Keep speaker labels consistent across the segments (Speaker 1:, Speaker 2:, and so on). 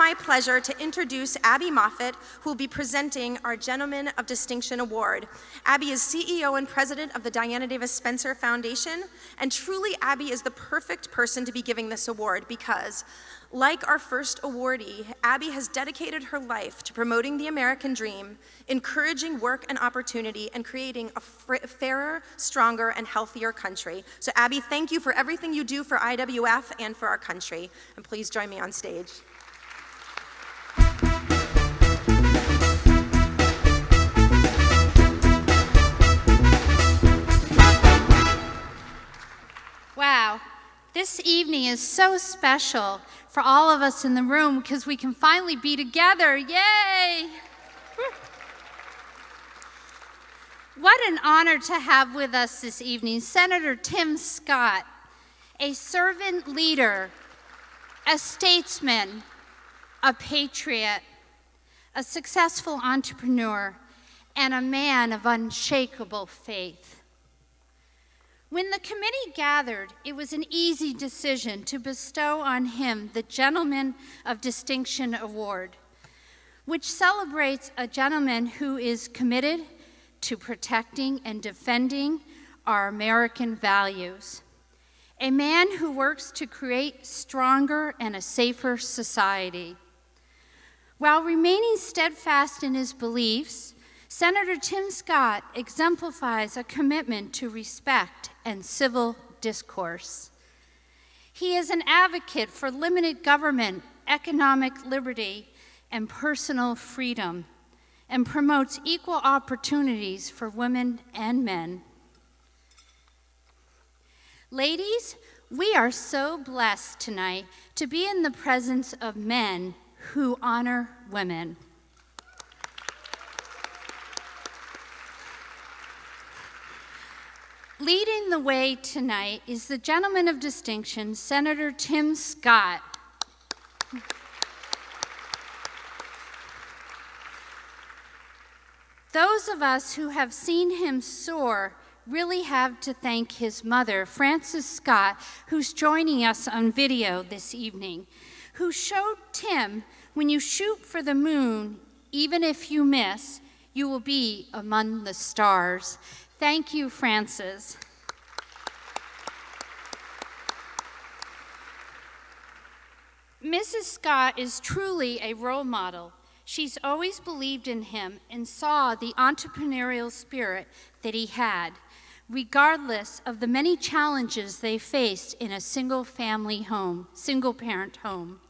Speaker 1: my pleasure to introduce Abby Moffitt, who will be presenting our Gentleman of Distinction Award. Abby is CEO and president of the Diana Davis Spencer Foundation, and truly Abby is the perfect person to be giving this award because, like our first awardee, Abby has dedicated her life to promoting the American dream, encouraging work and opportunity, and creating a fairer, stronger, and healthier country. So Abby, thank you for everything you do for IWF and for our country. And please join me on stage.
Speaker 2: Wow, this evening is so special for all of us in the room because we can finally be together. Yay! What an honor to have with us this evening Senator Tim Scott, a servant leader, a statesman, a patriot, a successful entrepreneur, and a man of unshakable faith. When the committee gathered, it was an easy decision to bestow on him the Gentleman of Distinction Award, which celebrates a gentleman who is committed to protecting and defending our American values, a man who works to create stronger and a safer society. While remaining steadfast in his beliefs, Senator Tim Scott exemplifies a commitment to respect and civil discourse. He is an advocate for limited government, economic liberty, and personal freedom, and promotes equal opportunities for women and men. Ladies, we are so blessed tonight to be in the presence of men who honor women. Leading the way tonight is the Gentleman of Distinction, Senator Tim Scott. Those of us who have seen him soar really have to thank his mother, Frances Scott, who's joining us on video this evening, who showed Tim, when you shoot for the moon, even if you miss, you will be among the stars. Thank you, Frances. Mrs. Scott is truly a role model. She's always believed in him and saw the entrepreneurial spirit that he had, regardless of the many challenges they faced in a single-parent home.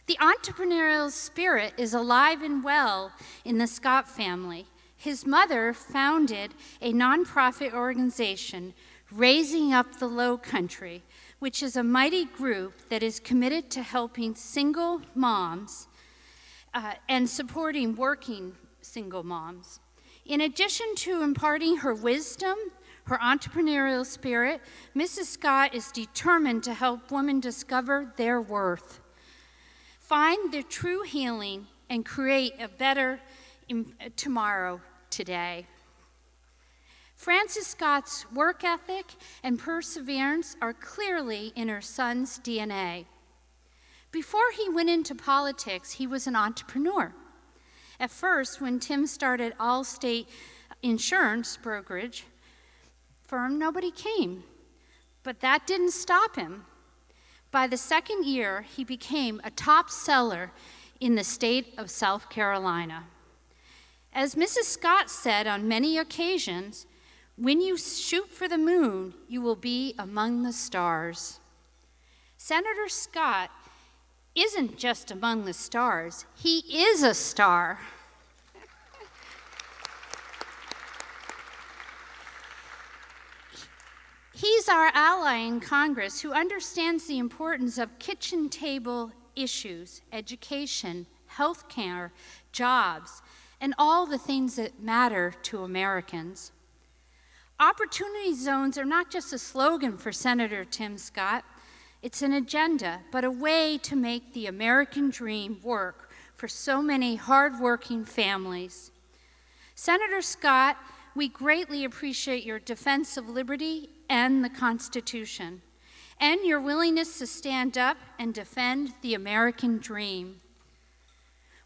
Speaker 2: The entrepreneurial spirit is alive and well in the Scott family. His mother founded a nonprofit organization, Raising Up the Low Country, which is a mighty group that is committed to helping single moms and supporting working single moms. In addition to imparting her wisdom, her entrepreneurial spirit, Mrs. Scott is determined to help women discover their worth, find their true healing, and create a better tomorrow today. Frances Scott's work ethic and perseverance are clearly in her son's DNA. Before he went into politics, he was an entrepreneur. At first, when Tim started Allstate insurance brokerage firm, nobody came. But that didn't stop him. By the second year, he became a top seller in the state of South Carolina. As Mrs. Scott said on many occasions, when you shoot for the moon, you will be among the stars. Senator Scott isn't just among the stars, he is a star. He's our ally in Congress who understands the importance of kitchen table issues, education, health care, jobs, and all the things that matter to Americans. Opportunity zones are not just a slogan for Senator Tim Scott. It's an agenda, but a way to make the American dream work for so many hardworking families. Senator Scott, we greatly appreciate your defense of liberty and the Constitution, and your willingness to stand up and defend the American dream.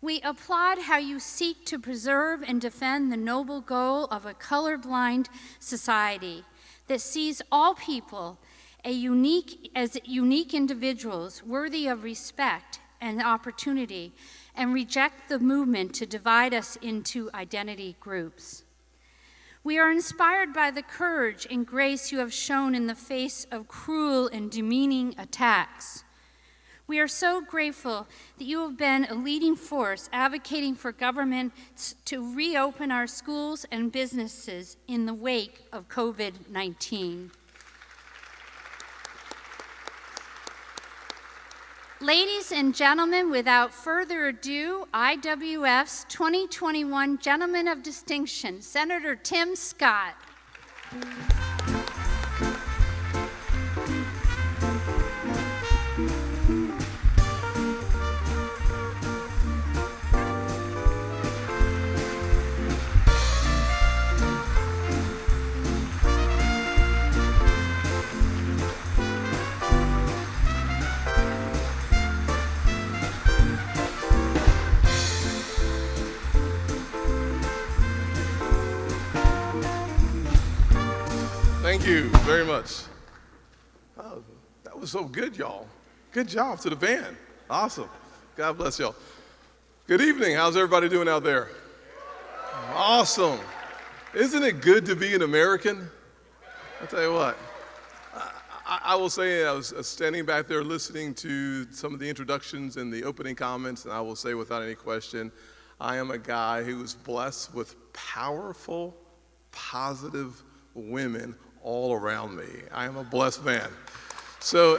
Speaker 2: We applaud how you seek to preserve and defend the noble goal of a colorblind society that sees all people as unique individuals worthy of respect and opportunity, and reject the movement to divide us into identity groups. We are inspired by the courage and grace you have shown in the face of cruel and demeaning attacks. We are so grateful that you have been a leading force advocating for governments to reopen our schools and businesses in the wake of COVID-19. Ladies and gentlemen, without further ado, IWF's 2021 Gentleman of Distinction, Senator Tim Scott.
Speaker 3: Thank you very much. Oh, that was so good, y'all. Good job to the band. Awesome. God bless y'all. Good evening. How's everybody doing out there? Awesome. Isn't it good to be an American? I'll tell you what. I will say I was standing back there listening to some of the introductions and the opening comments, and I will say without any question, I am a guy who is blessed with powerful, positive women all around me. I am a blessed man. So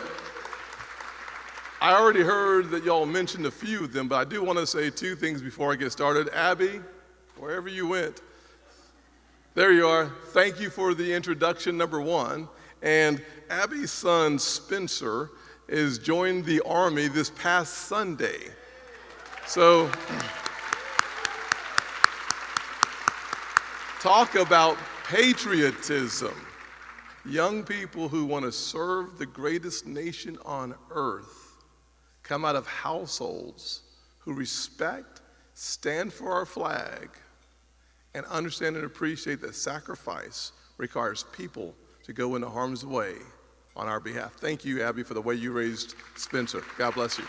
Speaker 3: I already heard that y'all mentioned a few of them, but I do want to say two things before I get started. Abby, wherever you went, there you are. Thank you for the introduction, number one. And Abby's son, Spencer, is joined the Army this past Sunday. So talk about patriotism. Young people who want to serve the greatest nation on earth come out of households who respect, stand for our flag, and understand and appreciate that sacrifice requires people to go into harm's way on our behalf. Thank you, Abby, for the way you raised Spencer. God bless you.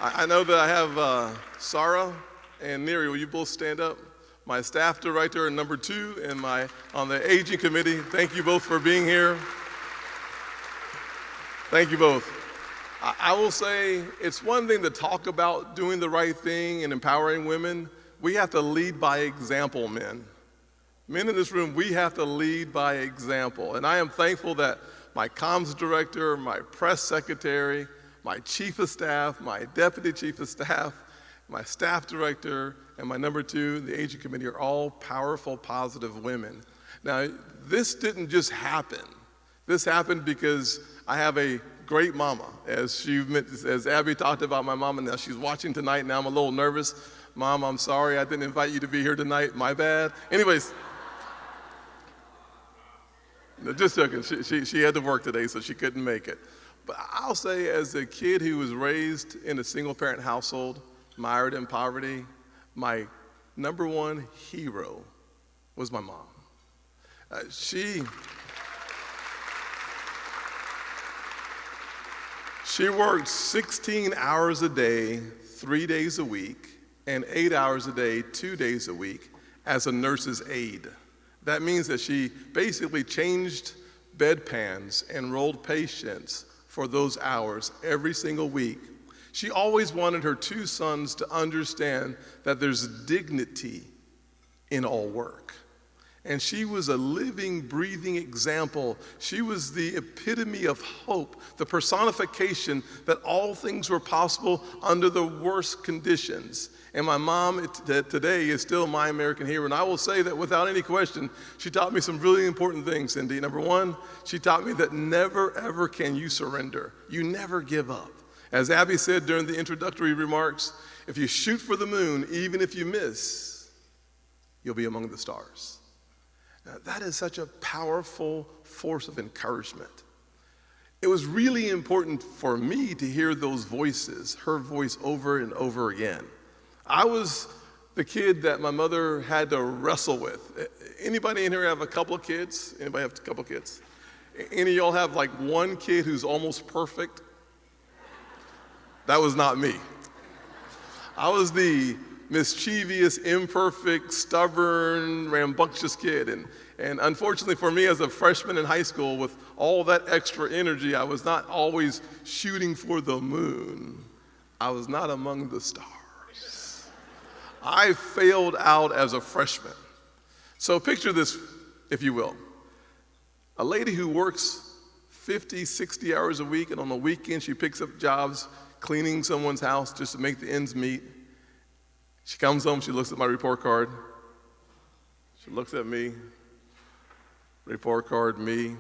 Speaker 3: I know that I have Sarah and Neri. Will you both stand up? My staff director and number two, and on the aging committee. Thank you both for being here. Thank you both. I will say it's one thing to talk about doing the right thing and empowering women. We have to lead by example, men. Men in this room, we have to lead by example. And I am thankful that my comms director, my press secretary, my chief of staff, my deputy chief of staff, my staff director, and my number two, the aging committee, are all powerful, positive women. Now, this didn't just happen. This happened because I have a great mama. As Abby talked about my mama, now she's watching tonight. Now I'm a little nervous. Mom, I'm sorry I didn't invite you to be here tonight. My bad. Anyways, no, just joking. She had to work today, so she couldn't make it. But I'll say, as a kid who was raised in a single-parent household, mired in poverty, my number one hero was my mom. She worked 16 hours a day, 3 days a week, and 8 hours a day, 2 days a week, as a nurse's aide. That means that she basically changed bedpans and rolled patients for those hours every single week. She always wanted her two sons to understand that there's dignity in all work. And she was a living, breathing example. She was the epitome of hope, the personification that all things were possible under the worst conditions. And my mom today is still my American hero. And I will say that without any question, she taught me some really important things, Cindy. Number one, she taught me that never, ever can you surrender. You never give up. As Abby said during the introductory remarks, if you shoot for the moon, even if you miss, you'll be among the stars. Now, that is such a powerful force of encouragement. it was really important for me to hear those voices, her voice over and over again. I was the kid that my mother had to wrestle with. Anybody in here have a couple of kids? Anybody have a couple of kids? Any of y'all have like one kid who's almost perfect? That was not me. I was the mischievous, imperfect, stubborn, rambunctious kid. And unfortunately for me as a freshman in high school, with all that extra energy, I was not always shooting for the moon. I was not among the stars. I failed out as a freshman. So picture this, if you will. A lady who works 50, 60 hours a week, and on the weekend she picks up jobs cleaning someone's house just to make the ends meet. She comes home, she looks at my report card. She looks at me, report card, me.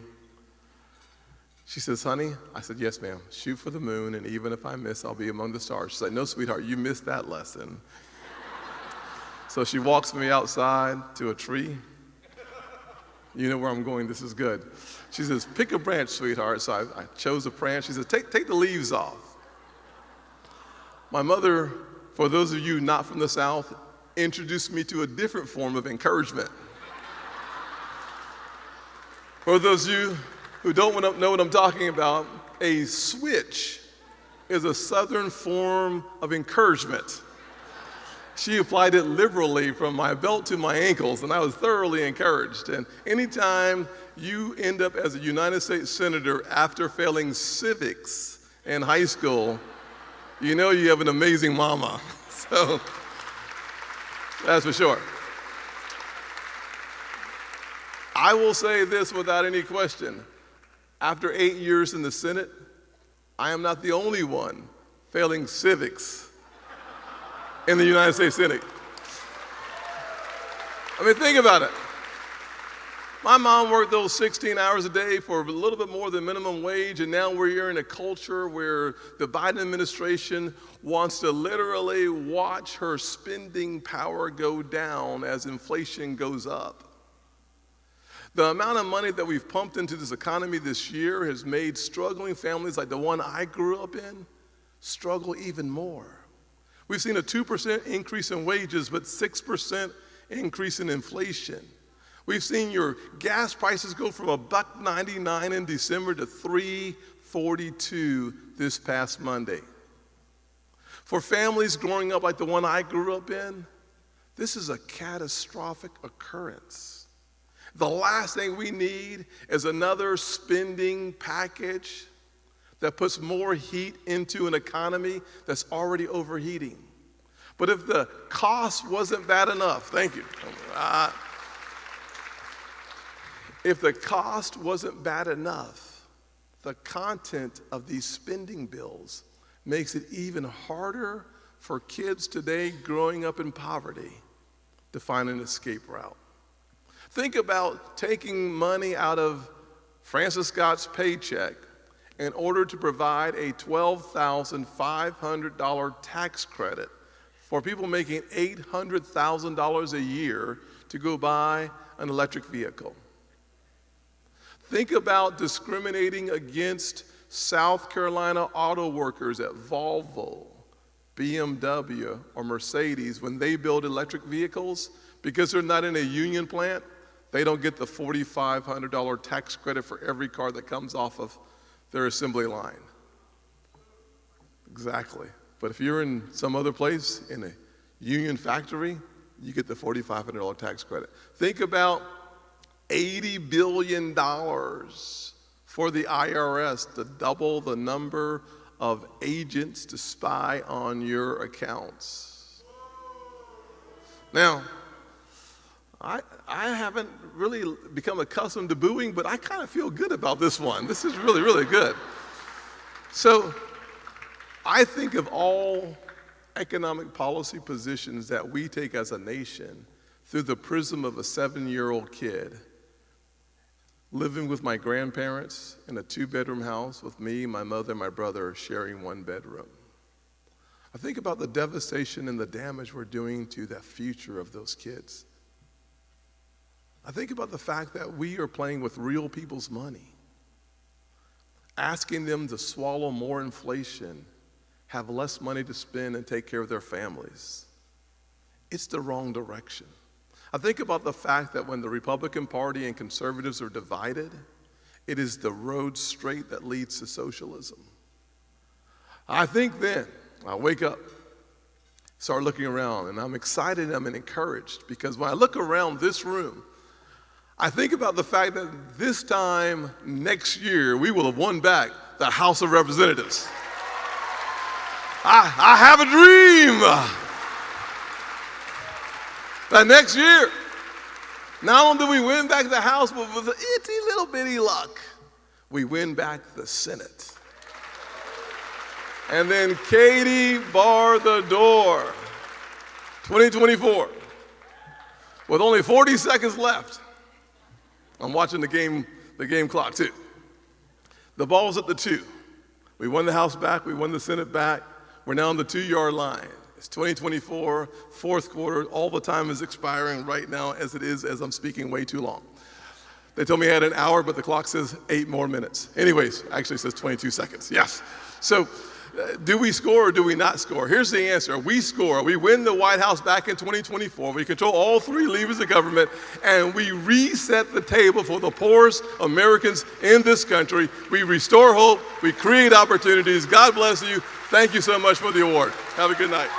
Speaker 3: She says, honey, I said, yes, ma'am, shoot for the moon, and even if I miss, I'll be among the stars. She's like, no, sweetheart, you missed that lesson. So she walks me outside to a tree. You know where I'm going, this is good. She says, pick a branch, sweetheart. So I chose a branch. She says, take the leaves off. My mother, for those of you not from the South, introduced me to a different form of encouragement. For those of you who don't know what I'm talking about, a switch is a Southern form of encouragement. She applied it liberally from my belt to my ankles, and I was thoroughly encouraged. And anytime you end up as a United States Senator after failing civics in high school, you know you have an amazing mama. So that's for sure. I will say this without any question. After 8 years in the Senate, I am not the only one failing civics in the United States Senate. I mean, think about it. My mom worked those 16 hours a day for a little bit more than minimum wage, and now we're in a culture where the Biden administration wants to literally watch her spending power go down as inflation goes up. The amount of money that we've pumped into this economy this year has made struggling families like the one I grew up in struggle even more. We've seen a 2% increase in wages, but 6% increase in inflation. We've seen your gas prices go from $1.99 in December to $3.42 this past Monday. For families growing up like the one I grew up in, this is a catastrophic occurrence. The last thing we need is another spending package that puts more heat into an economy that's already overheating. But if the cost wasn't bad enough, thank you. If the cost wasn't bad enough, the content of these spending bills makes it even harder for kids today growing up in poverty to find an escape route. Think about taking money out of Francis Scott's paycheck in order to provide a $12,500 tax credit for people making $800,000 a year to go buy an electric vehicle. Think about discriminating against South Carolina auto workers at Volvo, BMW, or Mercedes when they build electric vehicles. Because they're not in a union plant, they don't get the $4,500 tax credit for every car that comes off of their assembly line. Exactly. But if you're in some other place, in a union factory, you get the $4,500 tax credit. Think about $80 billion for the IRS to double the number of agents to spy on your accounts. Now, I haven't really become accustomed to booing, but I kind of feel good about this one. This is really, really good. So I think of all economic policy positions that we take as a nation through the prism of a 7-year-old kid living with my grandparents in a 2-bedroom house with me, my mother, and my brother sharing 1 bedroom. I think about the devastation and the damage we're doing to the future of those kids. I think about the fact that we are playing with real people's money. asking them to swallow more inflation, have less money to spend, and take care of their families. It's the wrong direction. I think about the fact that when the Republican Party and conservatives are divided, it is the road straight that leads to socialism. I think then, I wake up, start looking around, and I'm excited and I'm encouraged because when I look around this room, I think about the fact that this time next year, we will have won back the House of Representatives. I have a dream that next year, not only do we win back the House, but with a itty little bitty luck, we win back the Senate. And then Katie bar the door, 2024, with only 40 seconds left. I'm watching the game clock too. The ball's at the 2. We won the House back, we won the Senate back. We're now on the 2-yard line. It's 2024, fourth quarter. All the time is expiring right now as it is, as I'm speaking way too long. They told me I had an hour, but the clock says 8 more minutes. Anyways, actually it says 22 seconds. Yes. So do we score or do we not score? Here's the answer. We score. We win the White House back in 2024. We control all 3 levers of government, and we reset the table for the poorest Americans in this country. We restore hope. We create opportunities. God bless you. Thank you so much for the award. Have a good night.